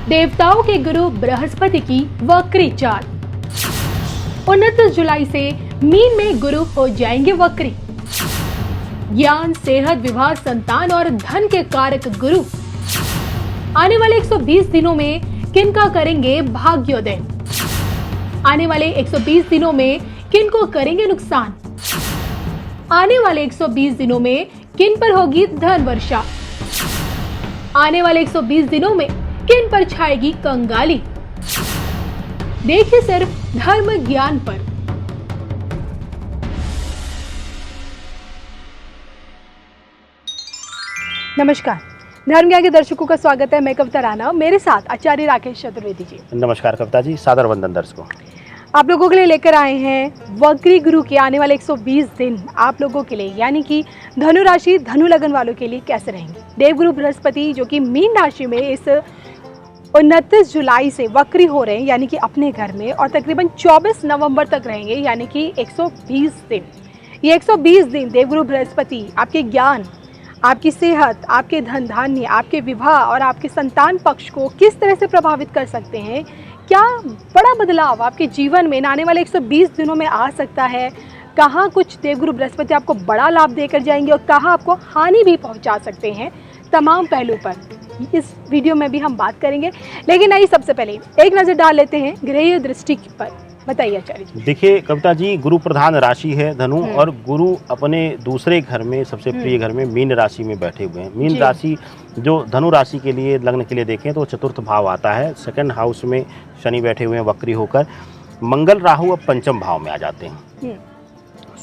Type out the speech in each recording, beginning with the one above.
देवताओं के गुरु बृहस्पति की वक्री चाल। 29 जुलाई से मीन में गुरु हो जाएंगे वक्री। ज्ञान, सेहत, विवाह, संतान और धन के कारक गुरु आने वाले 120 दिनों में किनका करेंगे भाग्योदय? आने वाले 120 दिनों में किन को करेंगे नुकसान? आने वाले 120 दिनों में किन पर होगी धन वर्षा? आने वाले 120 दिनों में किन पर छाएगी कंगाली? देखिए सिर्फ धर्म ज्ञान पर। नमस्कार, धर्म ज्ञान के दर्शकों का स्वागत है। मैं कविता राणा, मेरे साथ आचार्य राकेश चतुर्वेदी जी। नमस्कार कविता जी, सादर वंदन दर्शकों। आप लोगों के लिए लेकर आए हैं वक्री गुरु के आने वाले 120 दिन आप लोगों के लिए, यानी कि धनु राशि, धनु लगन वालों के लिए कैसे रहेंगे। देवगुरु बृहस्पति जो कि मीन राशि में इस 29 जुलाई से वक्री हो रहे हैं, यानी कि अपने घर में, और तकरीबन 24 नवंबर तक रहेंगे, यानी कि 120 दिन। ये 120 दिन देवगुरु बृहस्पति आपके ज्ञान, आपकी सेहत, आपके धन धान्य, आपके विवाह और आपके संतान पक्ष को किस तरह से प्रभावित कर सकते हैं। क्या बड़ा बदलाव आपके जीवन में आने वाले 120 दिनों में आ सकता है? कहाँ कुछ देवगुरु बृहस्पति आपको बड़ा लाभ देकर जाएंगे और कहाँ आपको हानि भी पहुंचा सकते हैं। तमाम पहलू पर इस वीडियो में भी हम बात करेंगे, लेकिन आइए सबसे पहले एक नज़र डाल लेते हैं ग्रह दृष्टि पर। बताइए आचार्य जी। देखिए कविता जी, गुरु प्रधान राशि है धनु, और गुरु अपने दूसरे घर में, सबसे प्रिय घर में, मीन राशि में बैठे हुए हैं। मीन राशि जो धनु राशि के लिए, लग्न के लिए देखें तो चतुर्थ भाव आता है। सेकंड हाउस में शनि बैठे हुए हैं वक्री होकर। मंगल राहु अब पंचम भाव में आ जाते हैं,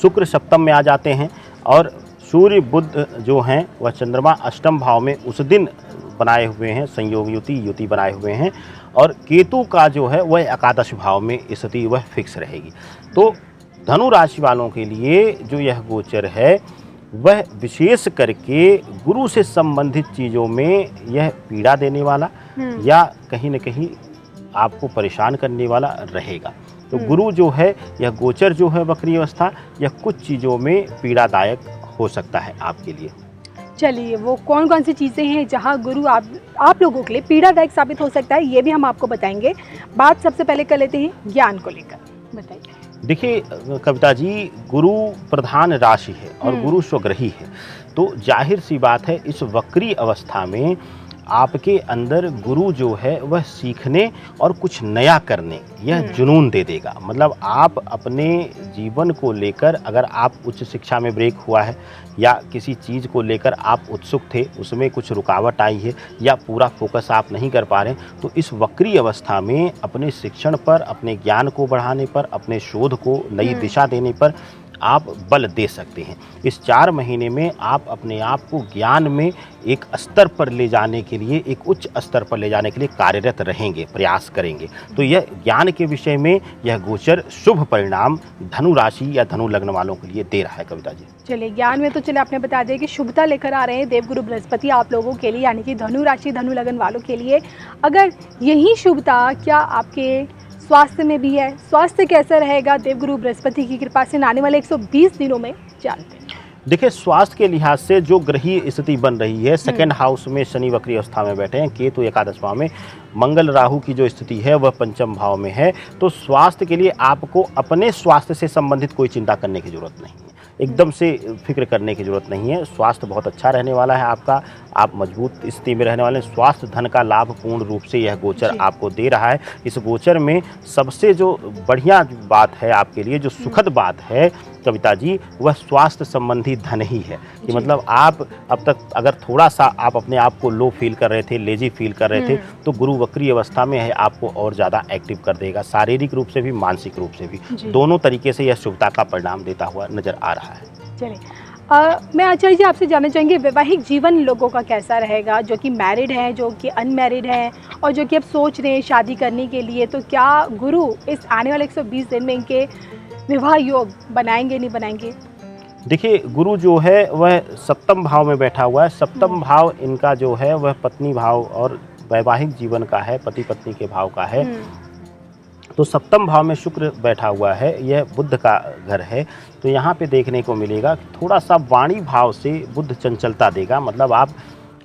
शुक्र सप्तम में आ जाते हैं, और सूर्य बुध जो हैं वह चंद्रमा अष्टम भाव में उस दिन बनाए हुए हैं, संयोग युति बनाए हुए हैं, और केतु का जो है वह एकादश भाव में स्थिति वह फिक्स रहेगी। तो धनु राशि वालों के लिए जो यह गोचर है वह विशेष करके गुरु से संबंधित चीज़ों में यह पीड़ा देने वाला या कहीं न कहीं आपको परेशान करने वाला रहेगा। तो गुरु जो है, यह गोचर जो है वक्री अवस्था, यह कुछ चीज़ों में पीड़ादायक हो सकता है आपके लिए। चलिए, वो कौन कौन सी चीज़ें हैं जहां गुरु आप लोगों के लिए पीड़ादायक साबित हो सकता है, ये भी हम आपको बताएंगे। बात सबसे पहले कर लेते हैं ज्ञान को लेकर। बताइए। देखिए कविता जी, गुरु प्रधान राशि है और गुरु स्वग्रही है, तो जाहिर सी बात है इस वक्री अवस्था में आपके अंदर गुरु जो है वह सीखने और कुछ नया करने, यह जुनून दे देगा। मतलब आप अपने जीवन को लेकर, अगर आप उच्च शिक्षा में ब्रेक हुआ है या किसी चीज़ को लेकर आप उत्सुक थे, उसमें कुछ रुकावट आई है या पूरा फोकस आप नहीं कर पा रहे, तो इस वक्री अवस्था में अपने शिक्षण पर, अपने ज्ञान को बढ़ाने पर, अपने शोध को नई दिशा देने पर आप बल दे सकते हैं। इस 4 महीने में आप अपने आप को ज्ञान में एक स्तर पर ले जाने के लिए, एक उच्च स्तर पर ले जाने के लिए कार्यरत रहेंगे, प्रयास करेंगे। तो यह ज्ञान के विषय में यह गोचर शुभ परिणाम धनु राशि या धनु लग्न वालों के लिए दे रहा है कविता जी। चलिए, ज्ञान में तो चलिए आपने बता दिया कि शुभता लेकर आ रहे हैं देवगुरु बृहस्पति आप लोगों के लिए, यानी कि धनु राशि, धनु लगन वालों के लिए। अगर यही शुभता क्या आपके स्वास्थ्य में भी है? स्वास्थ्य कैसा रहेगा देवगुरु बृहस्पति की कृपा से आने वाले 120 दिनों में, जानते हैं। देखिए, स्वास्थ्य के लिहाज से जो ग्रहीय स्थिति बन रही है, सेकंड हाउस में शनि वक्री अवस्था में बैठे हैं, केतु एकादश भाव में, मंगल राहु की जो स्थिति है वह पंचम भाव में है। तो स्वास्थ्य के लिए आपको अपने स्वास्थ्य से संबंधित कोई चिंता करने की जरूरत नहीं है, एकदम से फिक्र करने की जरूरत नहीं है। स्वास्थ्य बहुत अच्छा रहने वाला है आपका, आप मजबूत स्थिति में रहने वाले हैं। स्वास्थ्य धन का लाभ पूर्ण रूप से यह गोचर आपको दे रहा है। इस गोचर में सबसे जो बढ़िया बात है आपके लिए, जो सुखद बात है कविता जी, वह स्वास्थ्य संबंधी धन ही है। कि मतलब आप अब तक अगर थोड़ा सा आप अपने आप को लो फील कर रहे थे, लेजी फील कर रहे थे, तो गुरु वक्री अवस्था में है आपको और ज़्यादा एक्टिव कर देगा, शारीरिक रूप से भी, मानसिक रूप से भी। दोनों तरीके से यह शुभता का परिणाम देता हुआ नजर आ रहा है। चलिए, मैं आचार्य जी आपसे जानना चाहेंगे वैवाहिक जीवन लोगों का कैसा रहेगा, जो कि मैरिड हैं, जो कि अनमैरिड हैं, और जो कि अब सोच रहे हैं शादी करने के लिए। तो क्या गुरु इस आने वाले 120 दिन में इनके विवाह योग बनाएंगे, नहीं बनाएंगे? देखिए, गुरु जो है वह सप्तम भाव में बैठा हुआ है। सप्तम भाव इनका जो है वह पत्नी भाव और वैवाहिक जीवन का है, पति पत्नी के भाव का है। तो सप्तम भाव में शुक्र बैठा हुआ है, यह बुध का घर है। तो यहाँ पे देखने को मिलेगा थोड़ा सा वाणी भाव से बुध चंचलता देगा। मतलब आप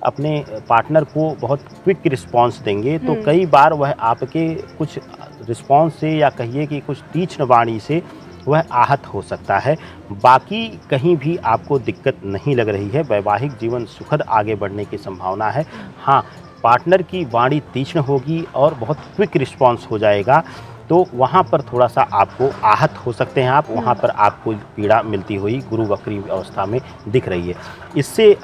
अपने पार्टनर को बहुत क्विक रिस्पांस देंगे तो कई बार वह आपके कुछ रिस्पांस से या कहिए कि कुछ तीक्ष्ण वाणी से वह आहत हो सकता है। बाकी कहीं भी आपको दिक्कत नहीं लग रही है, वैवाहिक जीवन सुखद आगे बढ़ने की संभावना है। हाँ, पार्टनर की वाणी तीक्ष्ण होगी और बहुत क्विक रिस्पांस हो जाएगा, तो वहाँ पर थोड़ा सा आपको आहत हो सकते हैं आप, वहाँ पर आपको पीड़ा मिलती हुई गुरु वक्री अवस्था में दिख रही है। इससे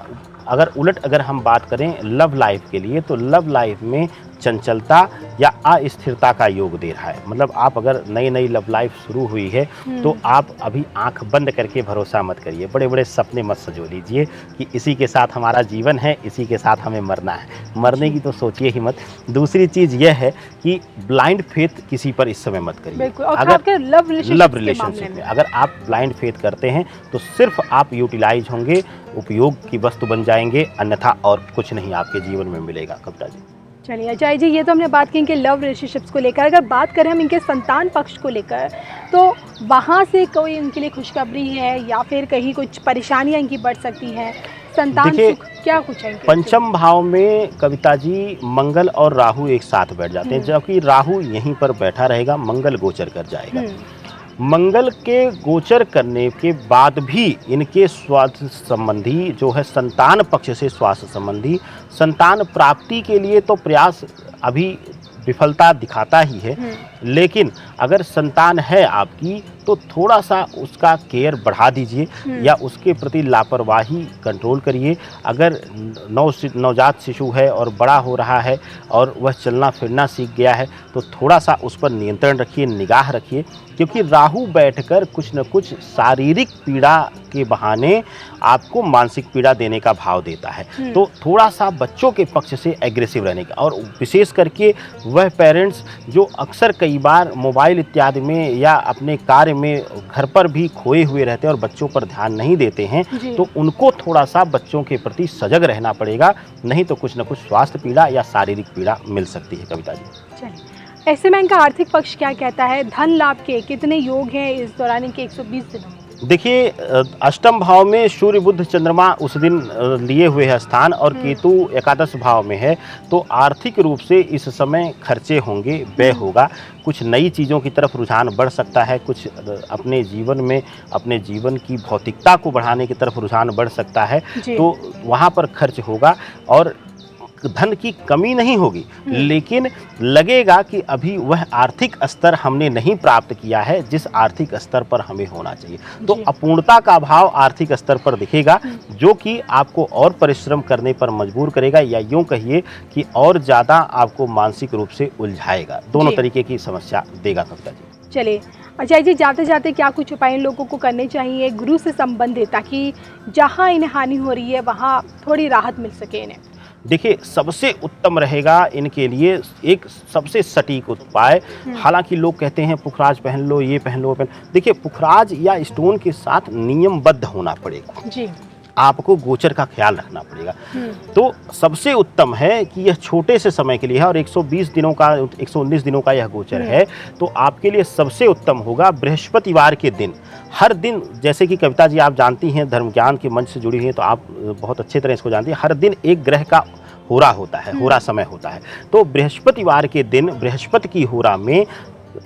अगर उलट अगर हम बात करें लव लाइफ के लिए, तो लव लाइफ में चंचलता या अस्थिरता का योग दे रहा है। मतलब आप अगर नई नई लव लाइफ शुरू हुई है तो आप अभी आंख बंद करके भरोसा मत करिए, बड़े बड़े सपने मत सजो लीजिए कि इसी के साथ हमारा जीवन है, इसी के साथ हमें मरना है। मरने की तो सोचिए ही मत। दूसरी चीज़ यह है कि ब्लाइंड फेथ किसी पर इस समय मत करिए। अगर लव रिलेशनशिप में अगर आप ब्लाइंड फेथ करते हैं तो सिर्फ आप यूटिलाइज होंगे, उपयोग की वस्तु बन जाएंगे, अन्यथा और कुछ नहीं आपके जीवन में मिलेगा। कविता जी, चलिए अजय जी, ये तो हमने बात की इनके लव रिलेशनशिप्स को लेकर। अगर बात करें हम इनके संतान पक्ष को लेकर, तो वहाँ से कोई इनके लिए खुशखबरी है या फिर कहीं कुछ परेशानियाँ इनकी बढ़ सकती हैं? संतान सुख क्या कुछ है? पंचम भाव में कविता जी मंगल और राहु एक साथ बैठ जाते हैं, जबकि राहु यहीं पर बैठा रहेगा, मंगल गोचर कर जाएगा। मंगल के गोचर करने के बाद भी इनके स्वास्थ्य संबंधी जो है संतान पक्ष से स्वास्थ्य संबंधी संतान प्राप्ति के लिए तो प्रयास अभी विफलता दिखाता ही है, लेकिन अगर संतान है आपकी तो थोड़ा सा उसका केयर बढ़ा दीजिए या उसके प्रति लापरवाही कंट्रोल करिए। अगर नवजात शिशु है और बड़ा हो रहा है और वह चलना फिरना सीख गया है तो थोड़ा सा उस पर नियंत्रण रखिए, निगाह रखिए, क्योंकि राहु बैठकर कुछ न कुछ शारीरिक पीड़ा के बहाने आपको मानसिक पीड़ा देने का भाव देता है। तो थोड़ा सा बच्चों के पक्ष से एग्रेसिव रहने का, और विशेष करके वह पेरेंट्स जो अक्सर कई बार मोबाइल इत्यादि में या अपने कार्य में घर पर भी खोए हुए रहते हैं और बच्चों पर ध्यान नहीं देते हैं, तो उनको थोड़ा सा बच्चों के प्रति सजग रहना पड़ेगा, नहीं तो कुछ न कुछ स्वास्थ्य पीड़ा या शारीरिक पीड़ा मिल सकती है। कविता जी, चलिए ऐसे में इनका आर्थिक पक्ष क्या कहता है? धन लाभ के कितने योग हैं इस दौरान इनके 120 दिनों में? देखिए, अष्टम भाव में सूर्य बुध चंद्रमा उस दिन लिए हुए है स्थान और केतु एकादश भाव में है, तो आर्थिक रूप से इस समय खर्चे होंगे, व्यय होगा, कुछ नई चीज़ों की तरफ रुझान बढ़ सकता है, कुछ अपने जीवन में अपने जीवन की भौतिकता को बढ़ाने की तरफ रुझान बढ़ सकता है, तो वहाँ पर खर्च होगा और धन की कमी नहीं होगी, लेकिन लगेगा कि अभी वह आर्थिक स्तर हमने नहीं प्राप्त किया है जिस आर्थिक स्तर पर हमें होना चाहिए। तो अपूर्णता का भाव आर्थिक स्तर पर दिखेगा, जो कि आपको और परिश्रम करने पर मजबूर करेगा, या यूं कहिए कि और ज़्यादा आपको मानसिक रूप से उलझाएगा। दोनों तरीके की समस्या देगा कविता जी। चलिए अजय जी, जाते जाते क्या कुछ उपाय इन लोगों को करने चाहिए गुरु से संबंधित, ताकि जहां इन्हें हानि हो रही है वहां थोड़ी राहत मिल सके इन्हें? देखिए, सबसे उत्तम रहेगा इनके लिए एक सबसे सटीक उपाय, हालांकि लोग कहते हैं पुखराज पहन लो, ये पहन लो, देखिए पुखराज या स्टोन के साथ नियमबद्ध होना पड़ेगा जी। आपको गोचर का ख्याल रखना पड़ेगा। तो सबसे उत्तम है कि यह छोटे से समय के लिए है और 120 दिनों का 119 दिनों का यह गोचर है, तो आपके लिए सबसे उत्तम होगा बृहस्पतिवार के दिन, हर दिन, जैसे कि कविता जी आप जानती हैं, धर्म ज्ञान के मंच से जुड़ी हुई हैं, तो आप बहुत अच्छे तरह इसको जानती हैं, हर दिन एक ग्रह का होरा होता है, होरा समय होता है। तो बृहस्पतिवार के दिन बृहस्पति की होरा में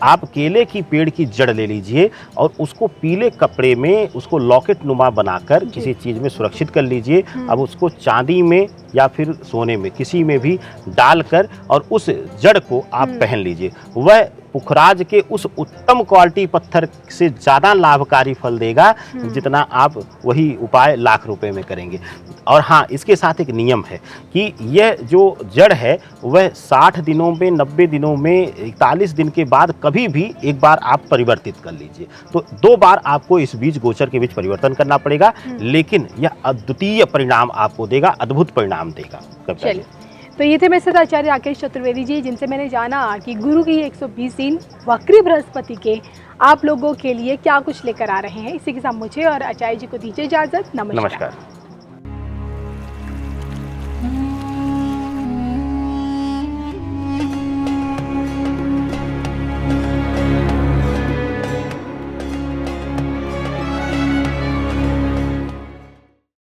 आप केले की पेड़ की जड़ ले लीजिए और उसको पीले कपड़े में उसको लॉकेट नुमा बनाकर किसी चीज़ में सुरक्षित कर लीजिए। अब उसको चांदी में या फिर सोने में किसी में भी डालकर और उस जड़ को आप पहन लीजिए। वह पुखराज के उस उत्तम क्वालिटी पत्थर से ज़्यादा लाभकारी फल देगा जितना आप वही उपाय लाख रुपए में करेंगे। और हाँ, इसके साथ एक नियम है कि यह जो जड़ है वह 60 दिनों में, 90 दिनों में, 41 दिन के बाद कभी भी एक बार आप परिवर्तित कर लीजिए। तो 2 बार आपको इस बीज गोचर के बीच परिवर्तन करना पड़ेगा, लेकिन यह अद्वितीय परिणाम आपको देगा, अद्भुत परिणाम देगा। चलिए, तो ये थे मेरे साथ आचार्य राकेश चतुर्वेदी जी, जिनसे मैंने जाना कि गुरु की 120 दिन वक्री बृहस्पति के आप लोगों के लिए क्या कुछ लेकर आ रहे हैं। इसी के साथ मुझे और आचार्य जी को दीजिए इजाजत। नमस्कार।